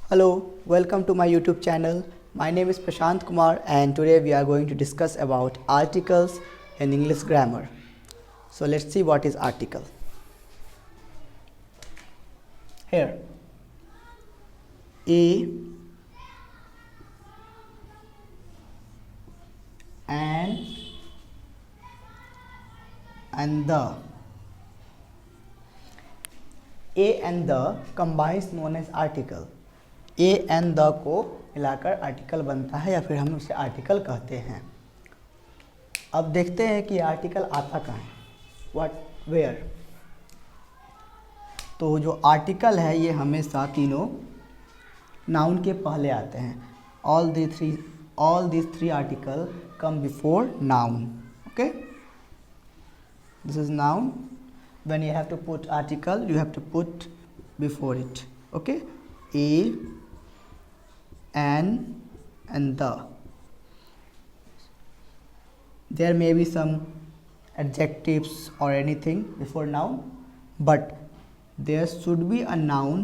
Hello, welcome to my YouTube channel. My name is Prashant Kumar and today we are going to discuss about articles in English grammar. So let's see what is article. Here, a, an, and the. A and the combines known as article. A and the को मिलाकर article बनता है या फिर हम उसे article कहते हैं। अब देखते हैं कि आर्टिकल आता कहाँ है, व्हाट वेयर। तो जो आर्टिकल है ये हमेशा तीनों नाउन के पहले आते हैं। All this three article come before noun. Okay, this is noun. When you have to put article you have to put before it. Okay, a, an, and the. There may be some adjectives or anything before noun, but there should be a noun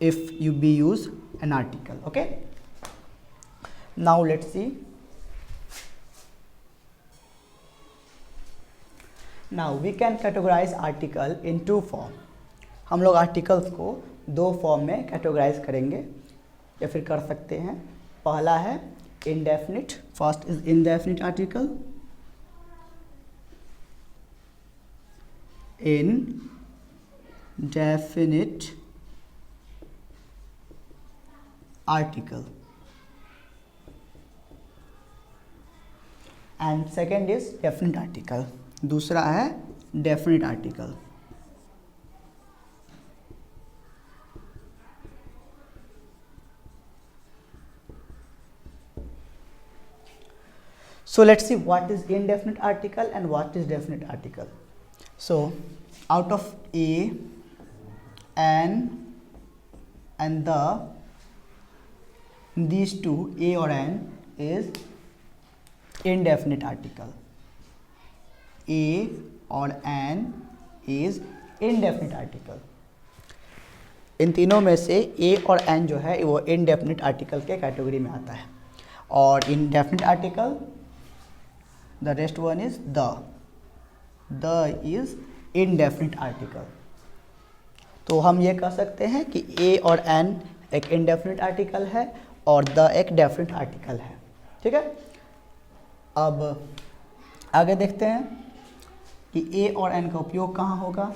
if you be use an article. Okay, now let's see. Now we can categorize article in two form. हम लोग articles को दो form में categorise करेंगे या फिर कर सकते हैं। पहला है indefinite, first is indefinite article. Indefinite article and second is definite article. दूसरा है definite article. So let's see what is indefinite article and what is definite article. So out of a, an, and the, these two, a or an, is indefinite article. A or an is indefinite article. इन तीनों में से a और an जो है वो indefinite article के category में आता है। और indefinite article, the rest one is the is indefinite article. तो हम ये कह सकते हैं कि a और an एक indefinite article है और the एक definite article है। ठीक है, अब आगे देखते हैं कि a और n का उपयोग कहाँ होगा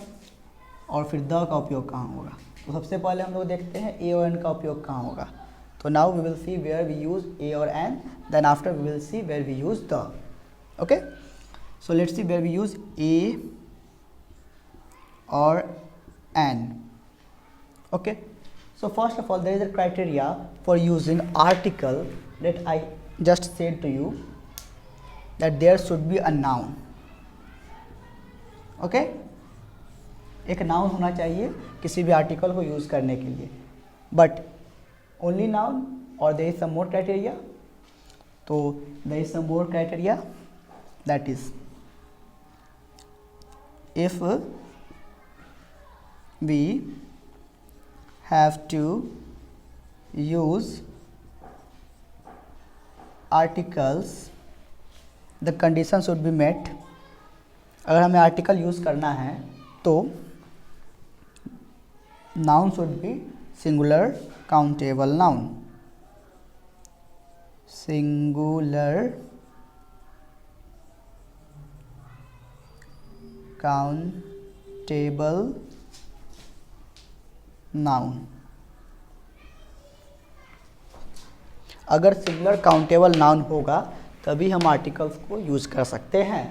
और फिर the का उपयोग कहाँ होगा। तो सबसे पहले हम लोग देखते हैं a और n का उपयोग कहाँ होगा। तो now we will see where we use a or n, then after we will see where we use the. Okay, so let's see where we use a or an. Okay, so first of all there is a criteria for using article that I just said to you, that there should be a noun. Okay, एक noun होना चाहिए किसी भी article को use करने के लिए, but only noun और there is some more criteria. तो there is some more criteria, that is if we have to use articles, the condition should be met. अगर हमें आर्टिकल यूज़ करना है तो noun should be singular countable noun, singular countable noun। अगर singular countable noun होगा तभी हम articles को यूज़ कर सकते हैं।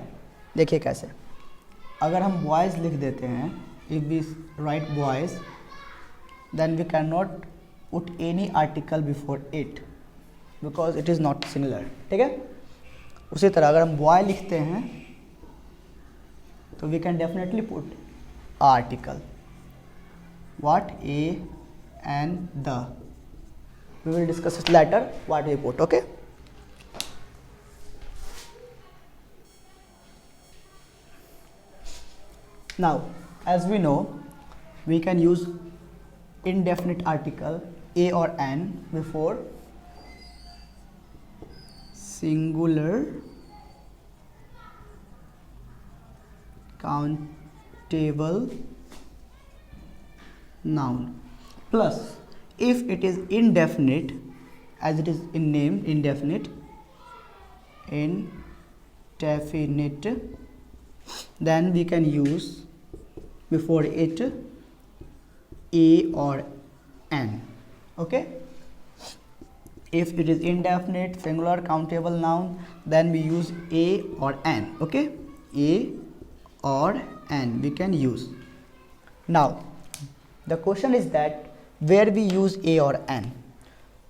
देखिए कैसे, अगर हम बॉयज़ लिख देते हैं, if we write boys, then we can not put any article before it because it is not singular. ठीक है, उसी तरह अगर हम बॉय लिखते हैं तो we can definitely put article. What? A and the. We will discuss it later what we put. Okay, now as we know we can use indefinite article a or an before singular countable noun, plus if it is indefinite, as it is in name, indefinite, then we can use before it a or an. Okay, if it is indefinite singular countable noun, then we use a or an. Okay, a or an we can use. Now the question is that where we use a or an.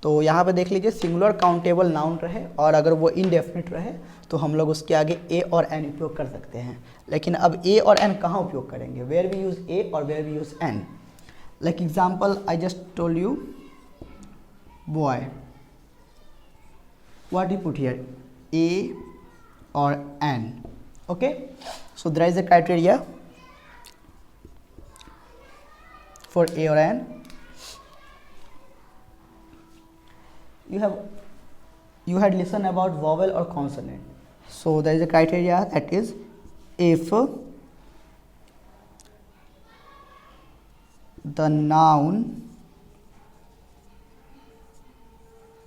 तो यहाँ पे देख लीजिए singular countable noun रहे और अगर वो indefinite रहे तो हम लोग उसके आगे ए और एन उपयोग कर सकते हैं, लेकिन अब ए और एन कहाँ उपयोग करेंगे, वेयर वी यूज़ ए और where we use an. Like example I just told you boy, what you put here, a or an. Okay, so there is a criteria for a or an. You had listened about vowel or consonant, so there is a criteria, that is if the noun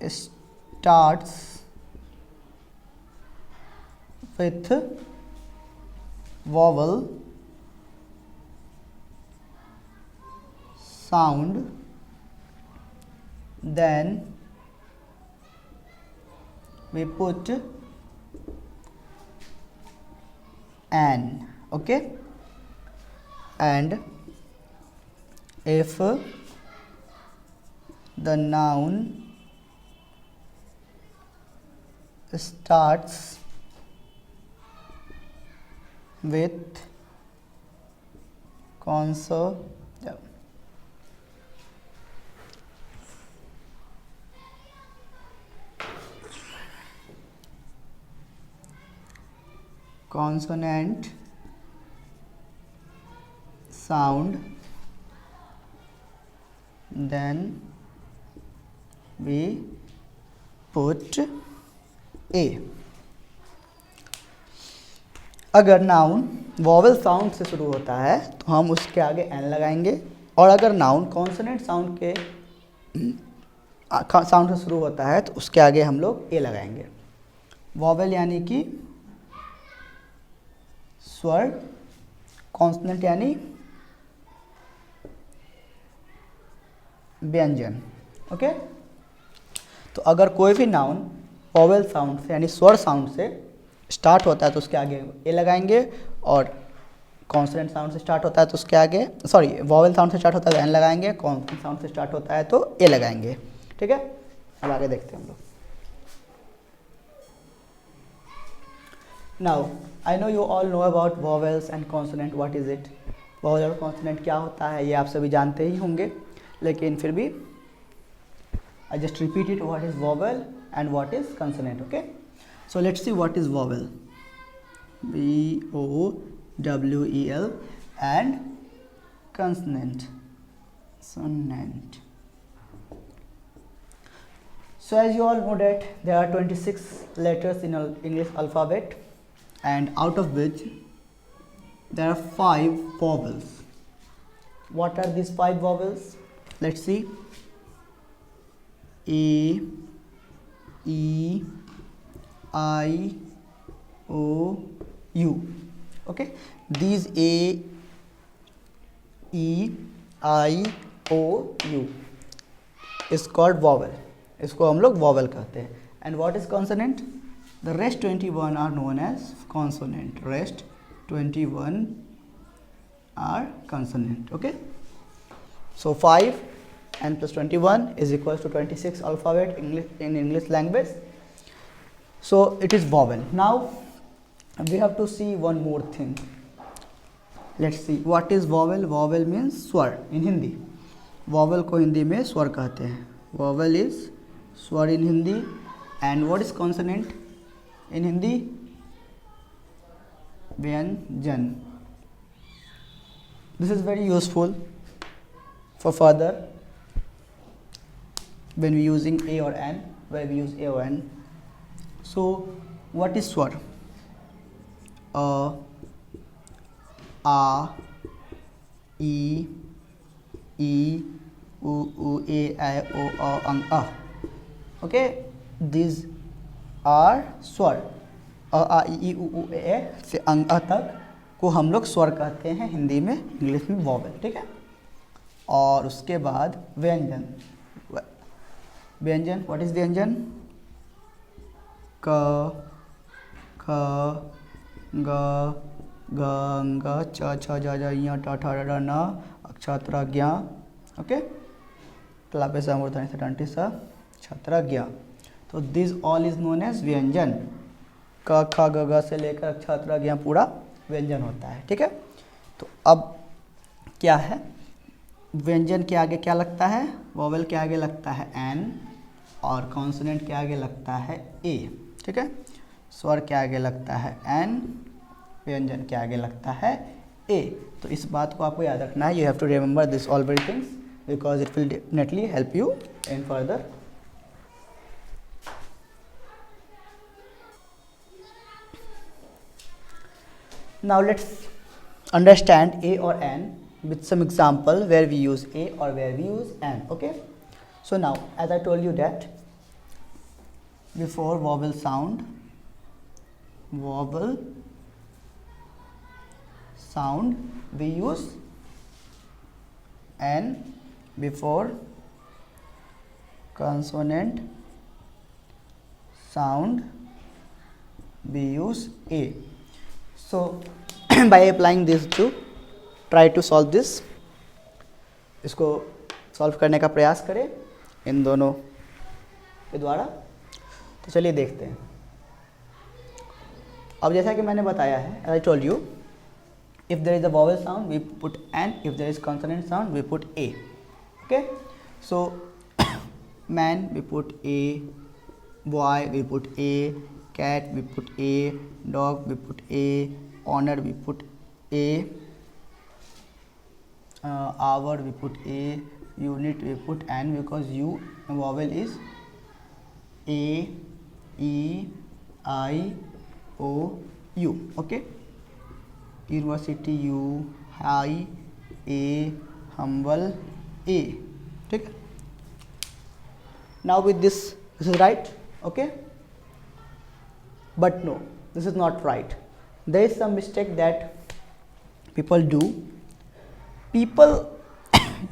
starts with vowel sound, then we put an. Okay, and if the noun starts with consonant, sound, then we put a. अगर noun vowel sound से शुरू होता है तो हम उसके आगे N लगाएंगे, और अगर नाउन कॉन्सोनेंट साउंड के साउंड से शुरू होता है तो उसके आगे हम लोग ए लगाएंगे. वॉवेल यानी कि स्वर, कॉन्सोनेंट यानी व्यंजन. ओके, तो अगर कोई भी नाउन वॉवेल साउंड से यानी स्वर साउंड से स्टार्ट होता है तो उसके आगे ए लगाएंगे, और कॉन्सोनेंट साउंड से स्टार्ट होता है तो उसके आगे वॉवेल साउंड से स्टार्ट होता है तो एन लगाएंगे, कॉन्सोनेंट साउंड से स्टार्ट होता है तो ए लगाएंगे. ठीक है, अब आगे देखते हैं हम लोग. Now I know you all know about vowels and consonant. What is it? Vowel और कॉन्सोनेंट क्या होता है ये आप सभी जानते ही होंगे, लेकिन फिर भी I just repeat it, what is vowel and what is consonant. Okay, so let's see what is vowel. VOWEL and consonant. So as you all know that there are 26 letters in English alphabet, and out of which there are 5 vowels. What are these 5 vowels? Let's see. A, E, I, O, U. Okay, these A, E, I, O, U is called vowel. इसको हम लोग vowel कहते हैं. And what is consonant? The rest 21 are known as consonant. Rest 21 are consonant. Okay, so 5 and plus 21 is equals to 26 alphabet in English language. So it is vowel. Now we have to see one more thing. Let's see what is vowel. Vowel means स्वर in Hindi. Vowel को हिंदी में स्वर कहते हैं. Vowel is स्वर in Hindi. And what is consonant in Hindi? व्यंजन. This is very useful for further when we using a or n, where we use a or n. So what is swar? A, e, u, a, I, o, a. Okay, these are स्वर. अ ई उ ए से अंग अ तक को हम लोग स्वर कहते हैं हिंदी में, इंग्लिश में वॉवेल. ठीक है. और उसके बाद व्यंजन. व्यंजन, व्हाट इज व्यंजन? क, ख, ग, घ, च, छ, ज, ञ, ट, ठ, र, न, अक्षत्र ज्ञ. ओके, क्लापे समूर्धनि से टंटी स छत्र ज्ञ. तो this all is known as व्यंजन. क, ख, ग से लेकर अक्षत्र ज्ञ पूरा व्यंजन होता है. ठीक है. तो अब क्या है, व्यंजन के आगे क्या लगता है? वोवेल के आगे लगता है एन और कॉन्सोनेंट के आगे लगता है ए. ठीक है. स्वर के आगे लगता है एन, व्यंजन के आगे लगता है ए. तो इस बात को आपको याद रखना है. You have to remember this all very things because it will definitely help you in further. Now let's understand a or n with some example where we use a or where we use n. Okay. So now, as I told you that before vowel sound we use n, before consonant sound we use a. So by applying this to try to solve this, इसको solve करने का प्रयास करें इन दोनों के द्वारा. तो चलिए देखते हैं. अब जैसा कि मैंने बताया है, as I told you, if there is a vowel sound we put n, if there is consonant sound we put a. Okay. So man we put a, boy we put a, cat we put a, dog we put a, honor we put a, hour we put a, unit we put n, because u vowel is a, e, I, o, u. Okay. University u, high a, humble a. ठीक है. Now with this is right. Okay. But no, this is not right. There is some mistake that people do. People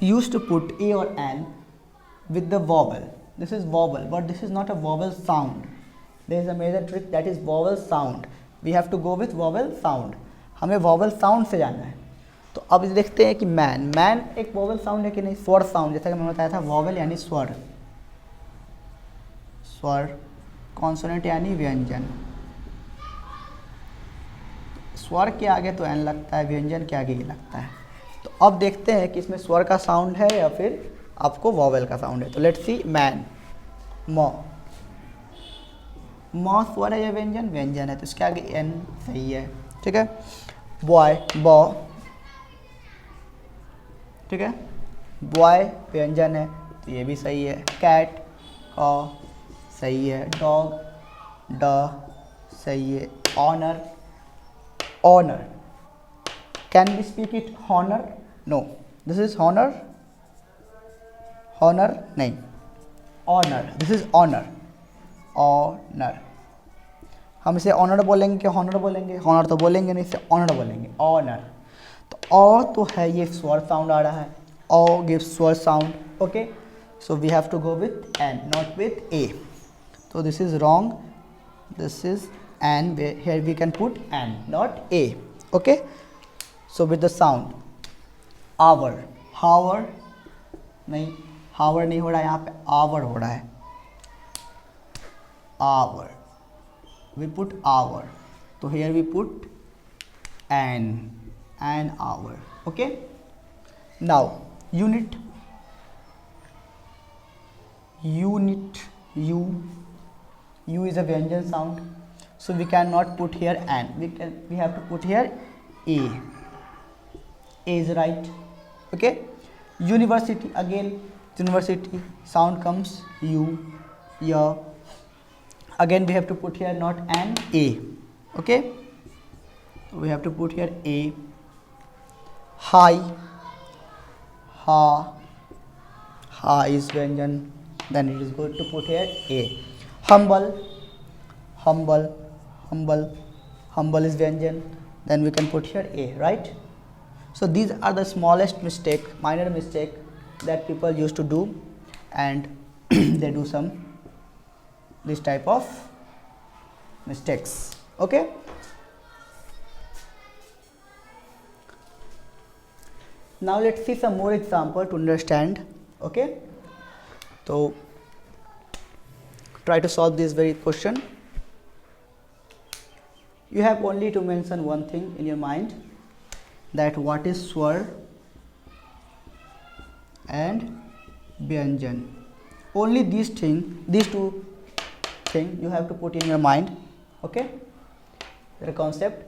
used to put a or n with the vowel. This is vowel, but this is not a vowel sound. There is a major trick, that is vowel sound. We have to go with vowel sound. हमें vowel sound से जाना है. तो अब देखते हैं कि man एक vowel sound है कि नहीं? स्वर sound, जैसा कि मैंने बताया था, vowel यानी स्वर, consonant यानी व्यंजन. स्वर के आगे तो एन लगता है, व्यंजन के आगे ये लगता है. तो अब देखते हैं कि इसमें स्वर का साउंड है या फिर आपको वॉवेल का साउंड है. तो लेट्स सी. मैन, मॉ स्वर है या व्यंजन? व्यंजन है, तो इसके आगे एन सही है. ठीक है. बॉय, बॉ. ठीक है. बॉय व्यंजन है, तो ये भी सही है. कैट, कॉ सही है. डॉग, ड सही है. Honour, honor. Can we speak it honor? No. This is honor. Honor नहीं. Honor. This is honor. Honor. हम इसे honor बोलेंगे कि honor बोलेंगे? honor तो बोलेंगे नहीं, इसे honor बोलेंगे. honor. तो ओ तो है, ये स्वर साउंड आ रहा है. ओ gives स्वर sound. Okay. So we have to go with n, not with a. So this is wrong. This is and here we can put n, not a. Okay. So with the sound hour, hour नहीं, hour नहीं हो रहा है, यहाँ पे hour हो रहा है. hour, we put hour. तो here we put an hour. Okay. Now unit, u is a vyanjan sound. So we cannot put here an. We have to put here a. A is right. Okay. University, again university, sound comes u, ya. Again we have to put here not an, a. Okay, we have to put here a. High, ha, ha is Vyanjan, then it is good to put here a. Humble, humble, humble, humble is Vyanjan, then we can put here a, right? So these are the smallest mistake, minor mistake that people used to do, and they do some this type of mistakes. Okay, now let's see some more example to understand. Okay, so try to solve this very question. You have only to mention one thing in your mind, that what is swar and vyanjan. Only these two things you have to put in your mind. Okay, the concept,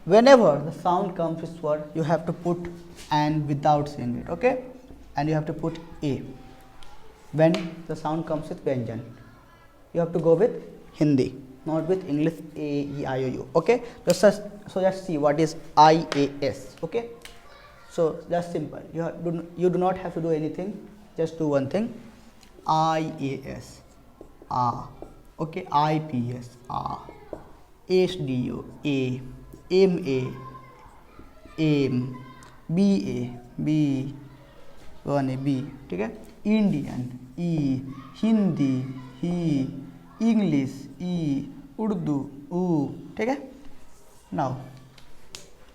whenever the sound comes with swar, you have to put an without saying it. Okay, and you have to put a. When the sound comes with vyanjan, you have to go with Hindi, not with English a, e, I, o, u. Okay, so just see what is IAS. Okay, so just simple. You do not have to do anything. Just do one thing. IAS, ah. Okay, IPS, ah. SDO, a. MA, aim. BA, B, one है B. ठीक है, Indian ई, हिंदी ही, English ई, उर्दू ऊ. ठीक है, now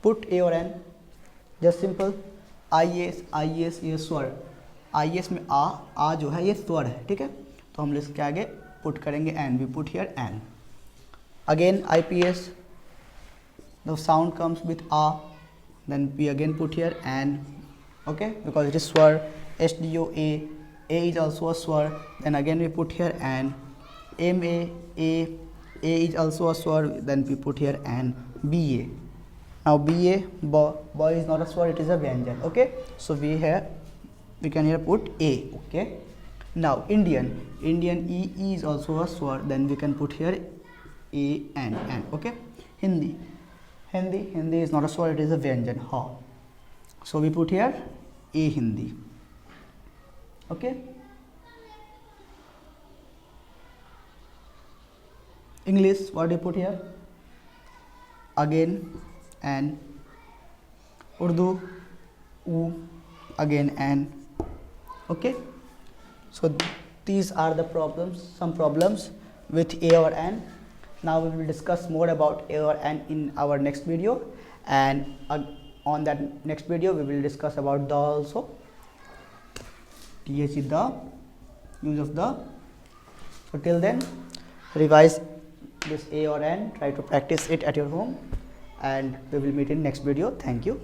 put a और an, just simple. I S ये स्वर, आई एस में आ जो है ये स्वर है. ठीक है, तो हम इसके आगे पुट करेंगे an. We put here an. Again I P S, the sound comes with आ, then we again put here an. Okay, because it is swar. SDO, a is also a swar, then again we put here an. MA, a is also a swar, then we put here an. BA, now BA, ba is not a swar, it is a vyanjan. Okay, so we can here put a. Okay, now Indian E is also a swar, then we can put here a and. Okay, Hindi is not a swar, it is a vyanjan, ha. So we put here a Hindi. Okay, English, what do you put here? Again an. Urdu, u, again an. Okay, so these are the problems, some problems with a or an. Now we will discuss more about a or an in our next video, and on that next video we will discuss about the also. TH is the use of the. So till then, revise this a or an, try to practice it at your home, and we will meet in next video. Thank you.